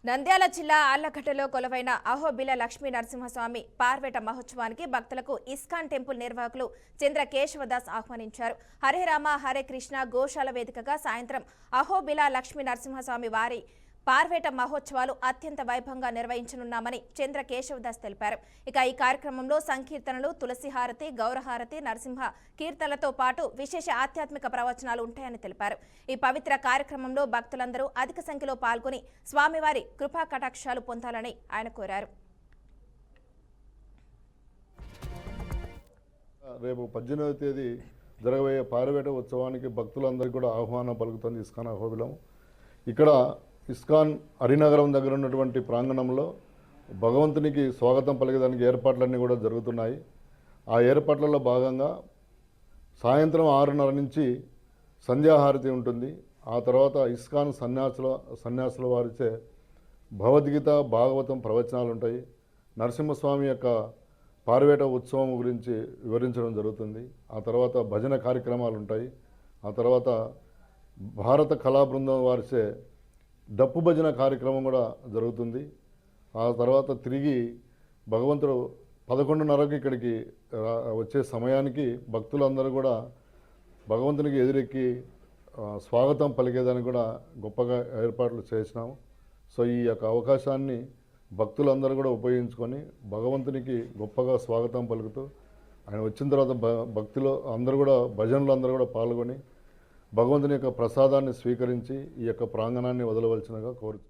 నంద్యాల జిల్లా ఆళ్లగడ్డలో కొలువైన అహోబిల లక్ష్మీ నరసింహస్వామి పార్వేట మహోత్సవానికి భక్తులకు ఇస్కాన్ టెంపుల్ నిర్వాహకులు చంద్ర కేశవదాస్ ఆహ్వానించారు. హరే రామ హరే కృష్ణ గోశాల వేదికగా సాయంత్రం అహోబిల లక్ష్మీ నరసింహస్వామి వారి పార్వేట మహోత్సవాలు అత్యంత వైభవంగా నిర్వహించనున్నామని చంద్ర కేశవదాస్ తెలిపారు. ఇక ఈ కార్యక్రమంలో సంకీర్తనలు, తులసిహారతి, గౌరహారతి, నరసింహ కీర్తనలతో పాటు విశేష ఆధ్యాత్మిక ప్రవచనాలు ఉంటాయని తెలిపారు. ఈ పవిత్ర కార్యక్రమంలో భక్తులందరూ అధిక సంఖ్యలో పాల్గొని స్వామివారి కృపా కటాక్షాలు పొందాలని ఆయన కోరారు. రేపు 18వ తేదీ జరగబోయే పార్వేట ఉత్సవానికి భక్తులందరికీ కూడా ఆహ్వానం పలుకుతుంది ఇస్కాన్ అహోబిలం. ఇక్కడ ఇస్కాన్ హరినగరం దగ్గర ఉన్నటువంటి ప్రాంగణంలో భగవంతునికి స్వాగతం పలికేదానికి ఏర్పాట్లన్నీ కూడా జరుగుతున్నాయి. ఆ ఏర్పాట్లలో భాగంగా సాయంత్రం 6:30 నుంచి సంధ్యాహారతి ఉంటుంది. ఆ తర్వాత ఇస్కాన్ సన్యాసుల వారిచే భగవద్గీత, భాగవతం ప్రవచనాలు ఉంటాయి. నరసింహస్వామి యొక్క పార్వేట ఉత్సవం గురించి వివరించడం జరుగుతుంది. ఆ తర్వాత భజన కార్యక్రమాలు ఉంటాయి. ఆ తర్వాత భారత కళా బృందం వారిచే డప్పు భజన కార్యక్రమం కూడా జరుగుతుంది. ఆ తర్వాత తిరిగి భగవంతుడు 11:30కి ఇక్కడికి వచ్చే సమయానికి భక్తులందరూ కూడా భగవంతునికి ఎదురెక్కి స్వాగతం పలికేదానికి కూడా గొప్పగా ఏర్పాట్లు చేసినాము. సో ఈ యొక్క అవకాశాన్ని భక్తులందరూ కూడా ఉపయోగించుకొని భగవంతునికి గొప్పగా స్వాగతం పలుకుతూ ఆయన వచ్చిన తర్వాత భక్తులు అందరూ కూడా భజనలు అందరూ కూడా పాల్గొని భగవంతుని యొక్క ప్రసాదాన్ని స్వీకరించి ఈ యొక్క ప్రాంగణాన్ని వదలవలసినగా కోరుతున్నాను.